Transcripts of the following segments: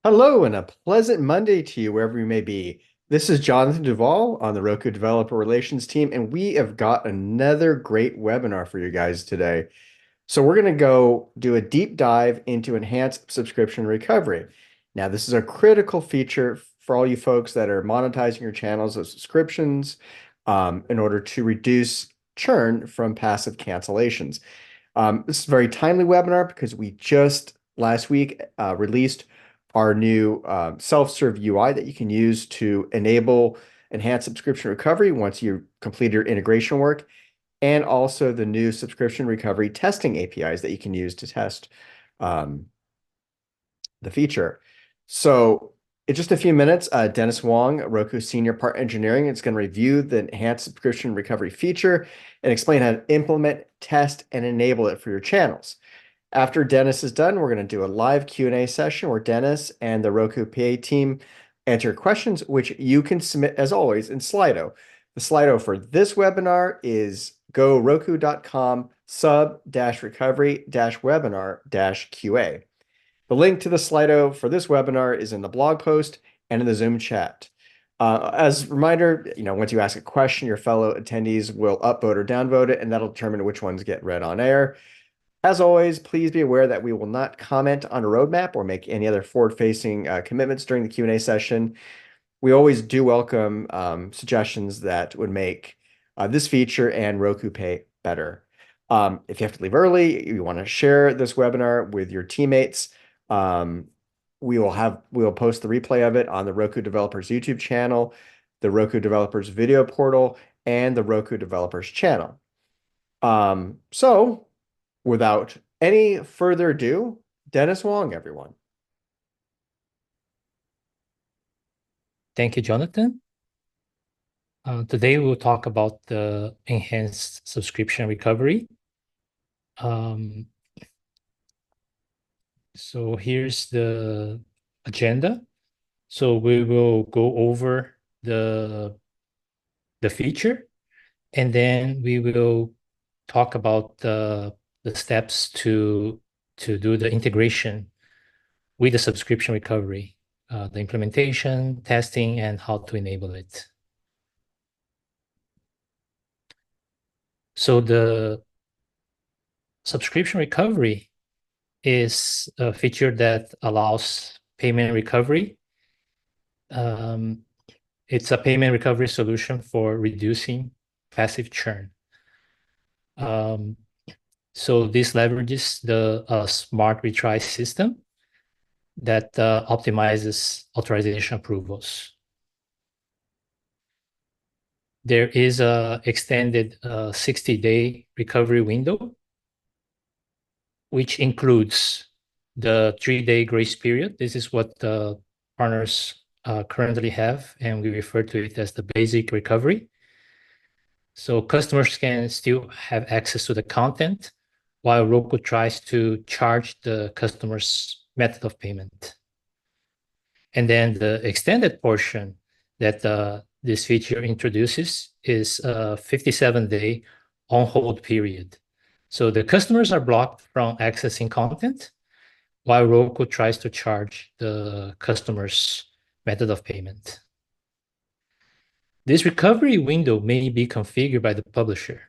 Hello and a pleasant Monday to you wherever you may be. This is Jonathan Duvall on the Roku Developer Relations team, and we have got another great webinar for you guys today. So we're going to go do a deep dive into enhanced subscription recovery. Now, this is a critical feature for all you folks that are monetizing your channels of subscriptions in order to reduce churn from passive cancellations. This is a very timely webinar because we just last week released our new self-serve UI that you can use to enable enhanced subscription recovery once you complete your integration work, and also the new subscription recovery testing APIs that you can use to test um, the feature. So in just a few minutes, Dennis Wong, Roku Senior Partner Engineering, is going to review the enhanced subscription recovery feature and explain how to implement, test, and enable it for your channels. After Dennis is done, we're going to do a live Q&A session where Dennis and the Roku PA team answer questions, which you can submit, as always, in Slido. The Slido for this webinar is go roku.com sub-recovery-webinar-QA. The link to the Slido for this webinar is in the blog post and in the Zoom chat. As a reminder, once you ask a question, your fellow attendees will upvote or downvote it, and that'll determine which ones get read on air. As always, please be aware that we will not comment on a roadmap or make any other forward-facing commitments during the Q&A session. We always do welcome suggestions that would make this feature and Roku Pay better. If you have to leave early, you want to share this webinar with your teammates, we will post the replay of it on the Roku Developers YouTube channel, the Roku Developers video portal, and the Roku Developers channel. So without any further ado, Dennis Wong, everyone. Thank you, Jonathan. Today we'll talk about the enhanced subscription recovery. So here's the agenda. So we will go over the feature, and then we will talk about the steps to do the integration with the subscription recovery, the implementation, testing, and how to enable it. So the subscription recovery is a feature that allows payment recovery. It's a payment recovery solution for reducing passive churn. So this leverages the smart retry system that optimizes authorization approvals. There is a extended 60-day recovery window, which includes the 3-day grace period. This is what the partners currently have, and we refer to it as the basic recovery. So customers can still have access to the content while Roku tries to charge the customer's method of payment. And then the extended portion that this feature introduces is a 57-day on-hold period. So the customers are blocked from accessing content while Roku tries to charge the customer's method of payment. This recovery window may be configured by the publisher.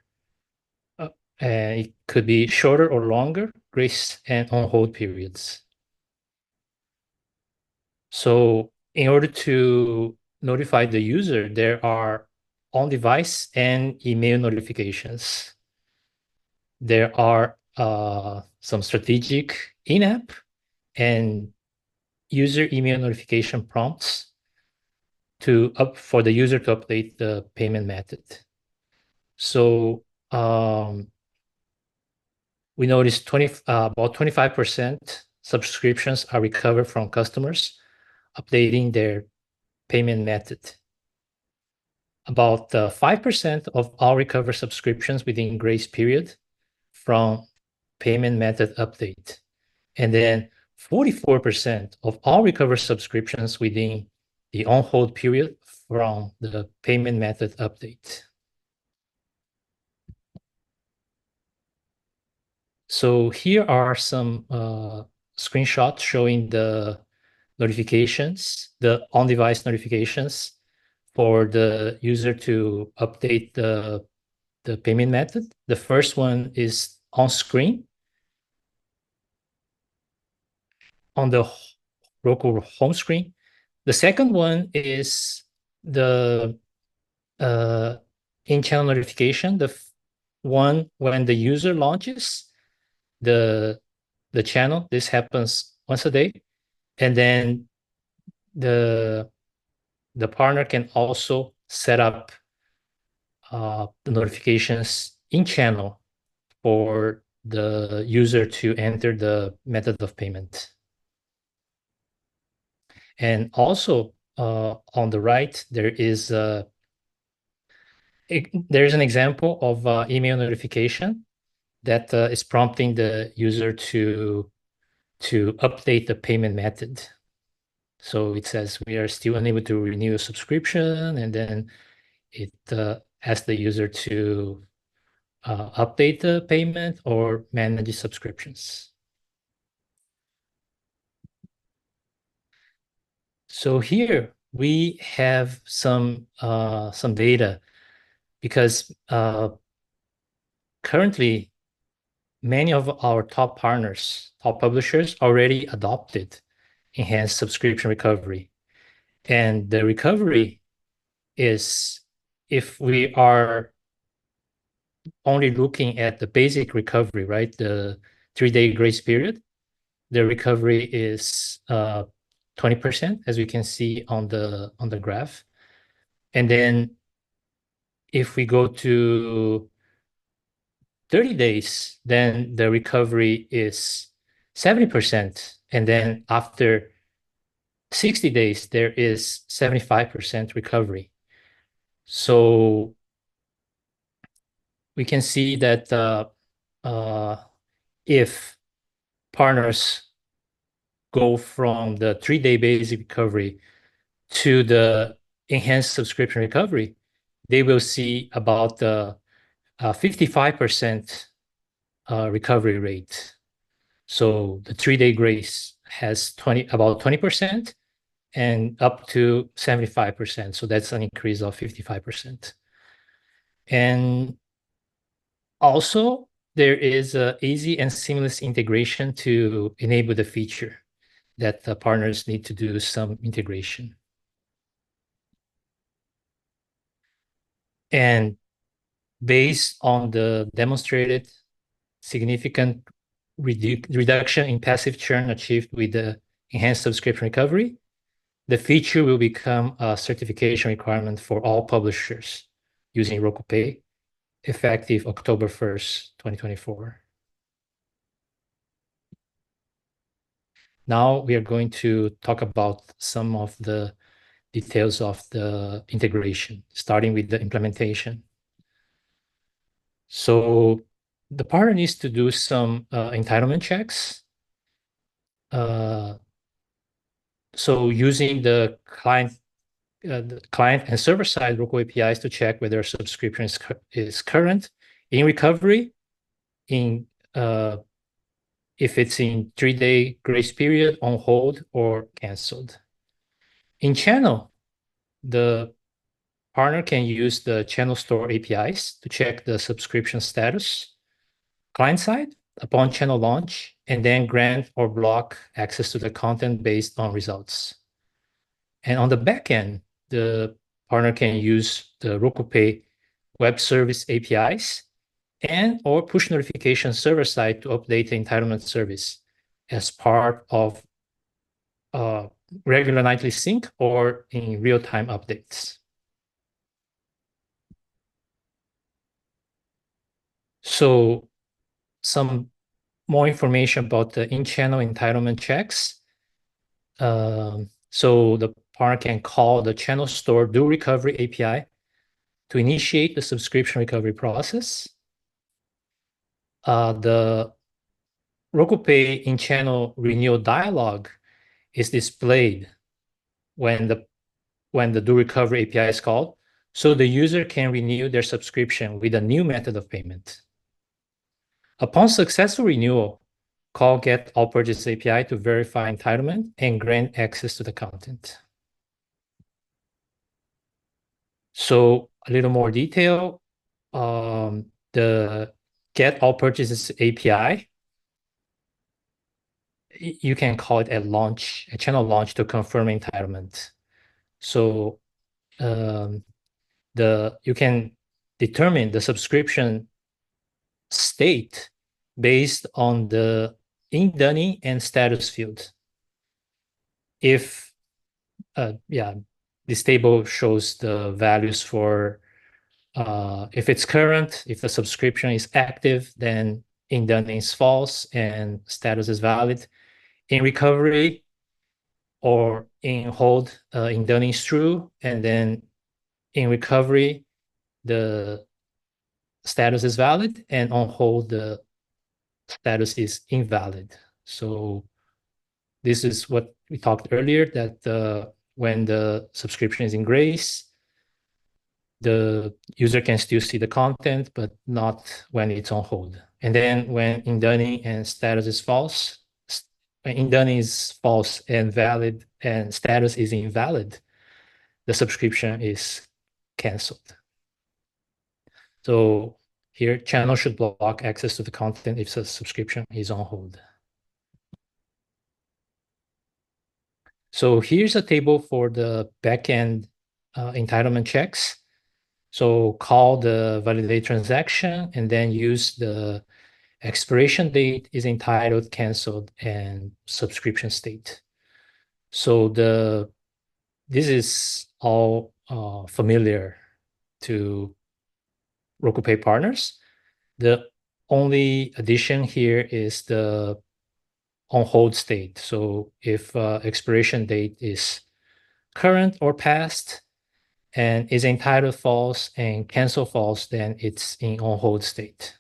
And it could be shorter or longer grace and on-hold periods. So in order to notify the user, there are on-device and email notifications. There are some strategic in-app and user email notification prompts for the user to update the payment method. So we noticed about 25% subscriptions are recovered from customers updating their payment method. About 5% of all recovered subscriptions within grace period from payment method update. And then 44% of all recovered subscriptions within the on-hold period from the payment method update. So here are some screenshots showing the notifications, the on-device notifications for the user to update the payment method. The first one is on screen on the Roku home screen. The second one is the in-channel notification, the one when the user launches the channel. This happens once a day, and then the partner can also set up the notifications in channel for the user to enter the method of payment. And also on the right, there's an example of email notification that is prompting the user to update the payment method. So it says we are still unable to renew a subscription, and then it asks the user to update the payment or manage subscriptions. So here we have some data because currently many of our top partners, top publishers already adopted enhanced subscription recovery. And the recovery is, if we are only looking at the basic recovery, right? The 3-day grace period, the recovery is 20%, as we can see on the graph. And then if we go to 30 days, then the recovery is 70%. And then after 60 days, there is 75% recovery. So we can see that if partners go from the 3-day basic recovery to the enhanced subscription recovery, they will see about the 55% recovery rate. So the 3-day grace has about 20% and up to 75%. So that's an increase of 55%. And also, there is an easy and seamless integration to enable the feature that the partners need to do some integration. And based on the demonstrated significant reduction in passive churn achieved with the enhanced subscription recovery, the feature will become a certification requirement for all publishers using Roku Pay, effective October 1st, 2024. Now we are going to talk about some of the details of the integration, starting with the implementation. So the partner needs to do some entitlement checks. So using the client and server side Roku APIs to check whether a subscription is current, in recovery, in if it's in 3-day grace period, on hold, or canceled. In channel, the partner can use the channel store APIs to check the subscription status client side upon channel launch, and then grant or block access to the content based on results. And on the back end, the partner can use the Roku Pay web service APIs and or push notification server side to update the entitlement service as part of regular nightly sync or in real-time updates. So some more information about the in-channel entitlement checks. So the partner can call the channel store do recovery API to initiate the subscription recovery process. The Roku Pay in-channel renewal dialog is displayed when the do recovery API is called, so the user can renew their subscription with a new method of payment. Upon successful renewal, call get all purchase API to verify entitlement and grant access to the content. So a little more detail, the get all purchases API, you can call it a channel launch to confirm entitlement. So you can determine the subscription state based on the indone and status field. If this table shows the values for if it's current, if the subscription is active, then indone is false and status is valid. In recovery or in hold, indone is true, and then in recovery, the status is valid, and on hold, the status is invalid. So this is what we talked earlier, that when the subscription is in grace, the user can still see the content, but not when it's on hold. And then when indone and status is false, when indone is false and valid and status is invalid, the subscription is canceled. So here, channel should block access to the content if the subscription is on hold. So here's a table for the backend entitlement checks. So call the validate transaction and then use the expiration date is entitled, canceled, and subscription state. So this is all familiar to Roku Pay partners. The only addition here is the on hold state. So if expiration date is current or past and is entitled false and cancel false, then it's in on hold state.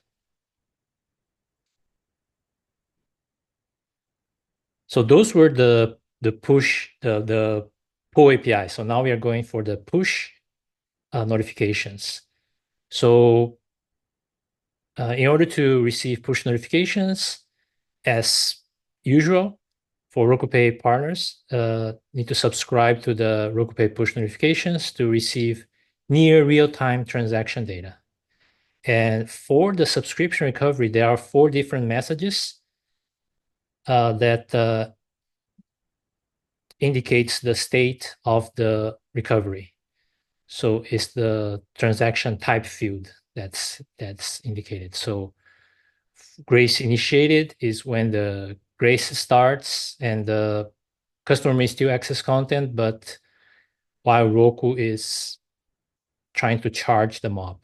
So those were the push, the pull API. So now we are going for the push notifications. So in order to receive push notifications, as usual, for Roku Pay partners, need to subscribe to the Roku Pay push notifications to receive near real-time transaction data. And for the subscription recovery, there are 4 different messages that indicates the state of the recovery. So it's the transaction type field that's indicated. So grace initiated is when the grace starts and the customer may still access content, but while Roku is trying to charge the mob.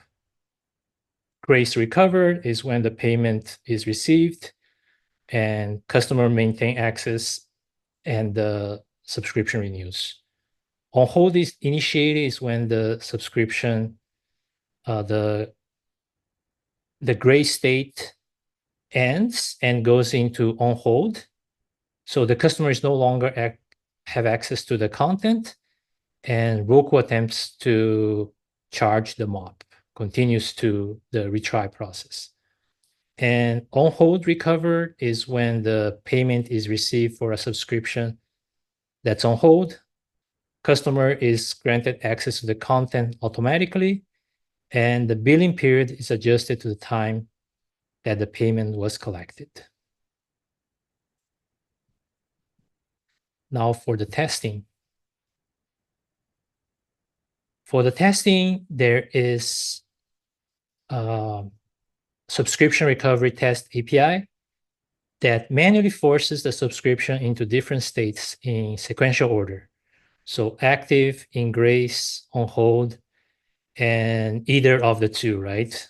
Grace recovered is when the payment is received and customer maintain access and the subscription renews. On hold is initiated is when the subscription, the gray state ends and goes into on hold. So the customer is no longer have access to the content, and Roku attempts to charge the mob, continues to the retry process. And on hold recovered is when the payment is received for a subscription that's on hold. Customer is granted access to the content automatically, and the billing period is adjusted to the time that the payment was collected. Now for the testing. For the testing, there is a subscription recovery test API that manually forces the subscription into different states in sequential order. So active, in grace, on hold, and either of the two, right?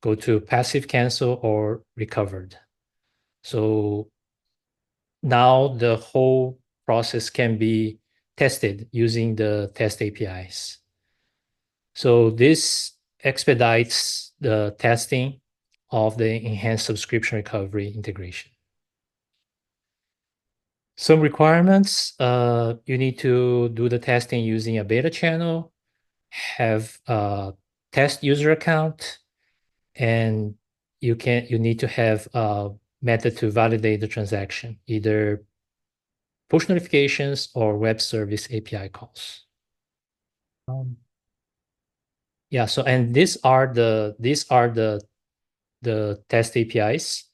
Go to passive cancel or recovered. So now the whole process can be tested using the test APIs. So this expedites the testing of the enhanced subscription recovery integration. Some requirements, you need to do the testing using a beta channel, have a test user account, and you need to have method to validate the transaction, either push notifications or web service API calls. Yeah, so and these are the test APIs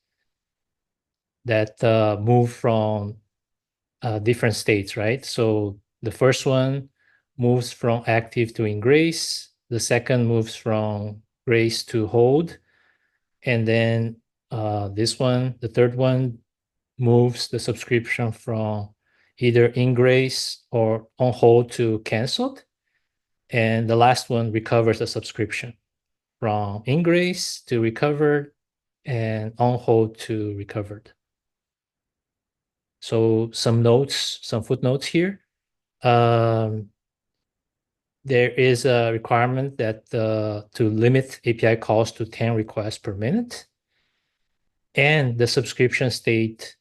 that move from different states, right? So the first one moves from active to in grace. The second moves from grace to hold. And then this one, the third one, moves the subscription from either in grace or on hold to canceled. And the last one recovers the subscription from in grace to recovered and on hold to recovered. So some notes, some footnotes here. Um, there is a requirement that to limit API calls to 10 requests per minute. And the subscription state,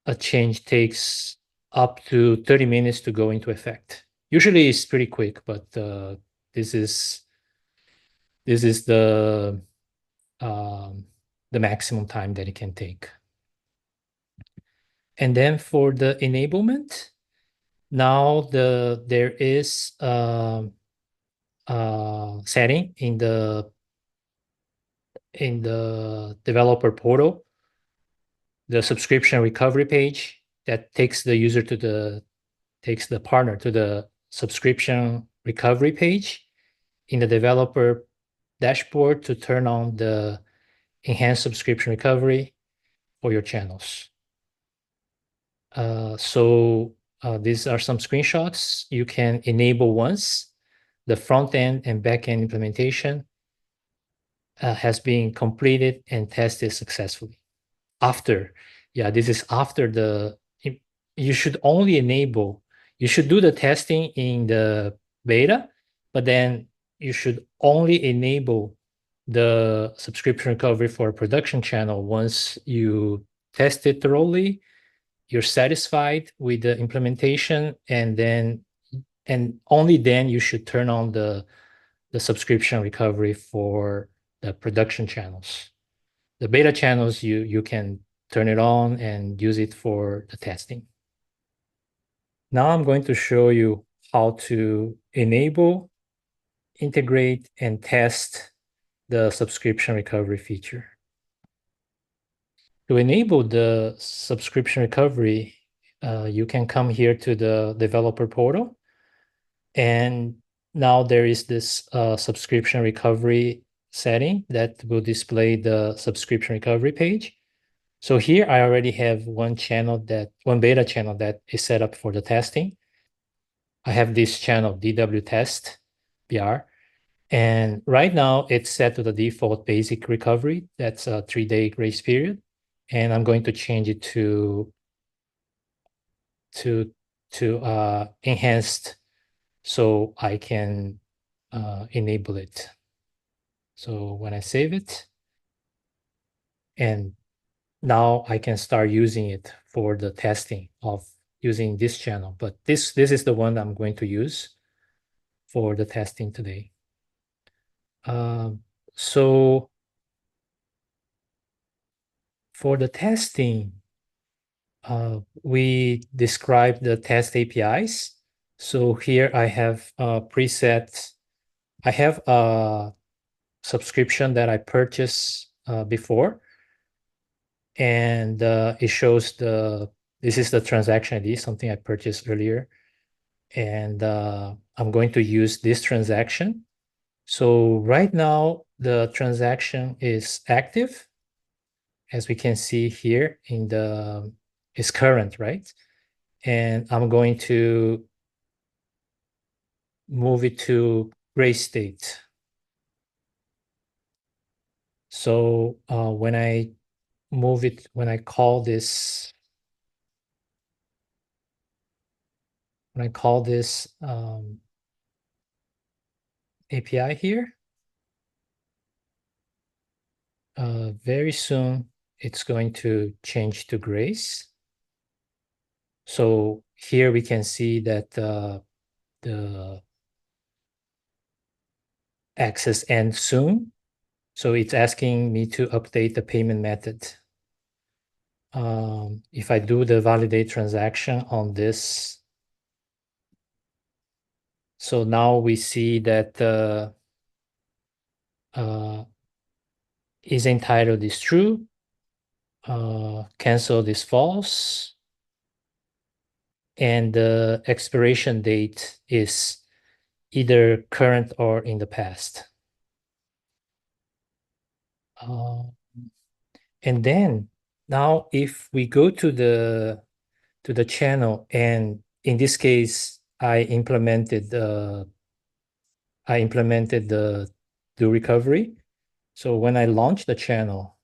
a change takes up to 30 minutes to go into effect. Usually it's pretty quick, but this is this is um, the maximum time that it can take. And then for the enablement, now there is setting in the developer portal, the subscription recovery page that takes the partner to the subscription recovery page in the developer dashboard to turn on the enhanced subscription recovery for your channels. So these are some screenshots you can enable once the front end and back end implementation has been completed and tested successfully. After, yeah, this is after you should only enable, you should do the testing in the beta, but then you should only enable the subscription recovery for a production channel once you test it thoroughly, you're satisfied with the implementation, and only then you should turn on the subscription recovery for the production channels. The beta channels, you can turn it on and use it for the testing. Now I'm going to show you how to enable, integrate, and test the subscription recovery feature. To enable the subscription recovery, you can come here to the developer portal. And now there is this subscription recovery setting that will display the subscription recovery page. So here I already have one beta channel that is set up for the testing. I have this channel DW test BR. And right now it's set to the default basic recovery. That's a 3-day grace period. And I'm going to change it to enhanced so I can enable it. So when I save it, and now I can start using it for the testing of using this channel. But this is the one I'm going to use for the testing today. So for the testing, we describe the test APIs. So here I have preset. I have a subscription that I purchased before, and it shows this is the transaction ID, something I purchased earlier, and I'm going to use this transaction. So right now the transaction is active, as we can see here is current, right? And I'm going to move it to gray state. So when I move it, when I call this API here, very soon it's going to change to grace. So here we can see that the access ends soon. So it's asking me to update the payment method. if I do the validate transaction on this, so now we see that is entitled is true, cancelled is false, and the expiration date is either current or in the past. And then now if we go to the channel, and in this case, I implemented the do recovery. So when I launch the channel,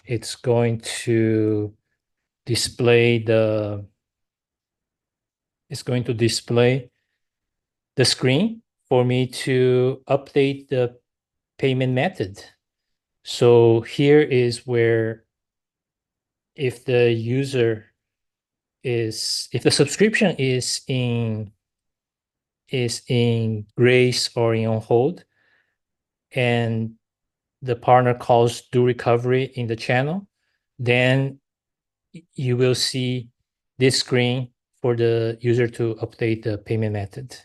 it's going to display the screen for me to update the payment method. So here is where if the subscription is in grace or in on hold, and the partner calls do recovery in the channel, then you will see this screen for the user to update the payment method.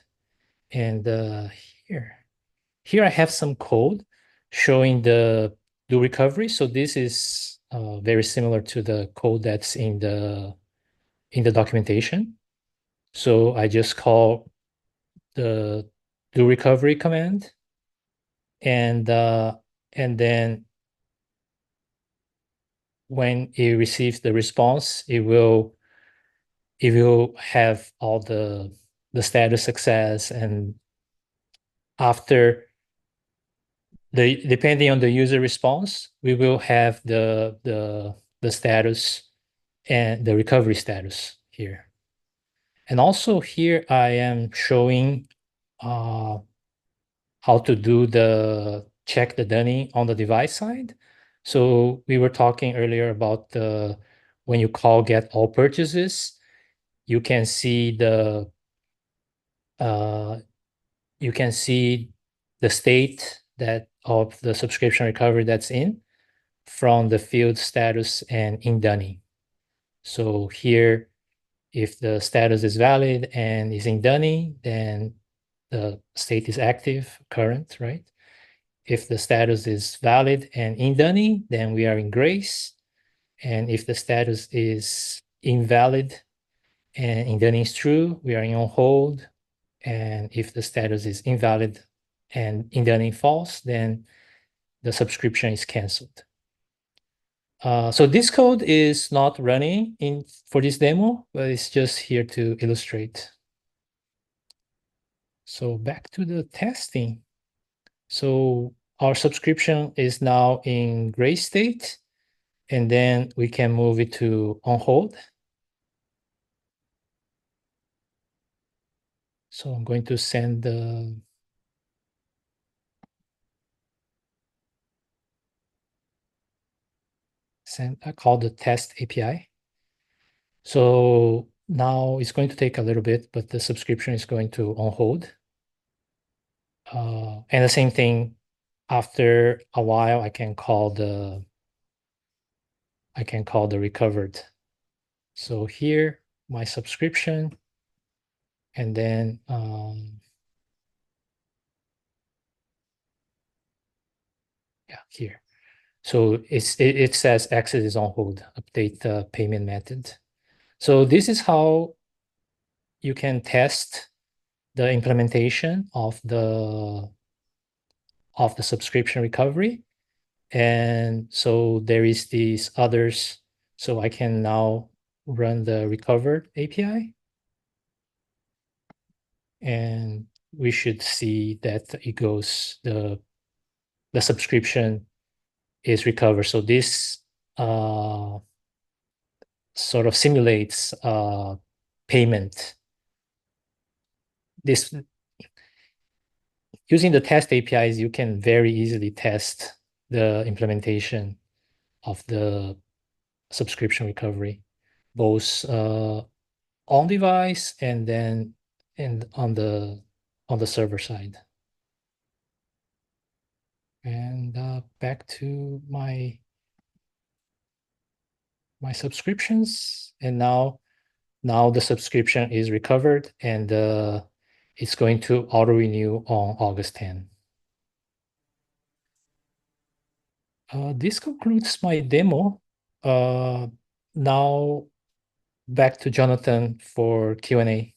And here I have some code showing the do recovery. So this is very similar to the code that's in the documentation. So I just call the do recovery command, and then when it receives the response, it will have all the status success, and after depending on the user response, we will have the status and the recovery status here. And also here I am showing how to do the check the dunning on the device side. So we were talking earlier about when you call get all purchases, you can see uh, the state that of the subscription recovery that's in from the field status and in dunning. So here, if the status is valid and is in dunning, then the state is active, current, right? If the status is valid and in dunning, then we are in grace. And if the status is invalid and in dunning is true, we are in on hold. And if the status is invalid and in dunning false, then the subscription is canceled. So this code is not running for this demo, but it's just here to illustrate. So back to the testing. So our subscription is now in gray state, and then we can move it to on hold. So I'm going to send I call the test API. So now it's going to take a little bit, but the subscription is going to on hold. And the same thing, after a while, I can call the recovered. So here, my subscription, and then yeah, here. So it says access is on hold, update the payment method. So this is how you can test the implementation of the subscription recovery. And so there is these others. So I can now run the recovered API, and we should see that it goes, the subscription is recovered. So this sort of simulates payment. This using the test APIs, you can very easily test the implementation of the subscription recovery, both on device and then on the server side. And back to my my subscriptions, and now the subscription is recovered, and it's going to auto renew on August 10. This concludes my demo. Now back to Jonathan for Q&A.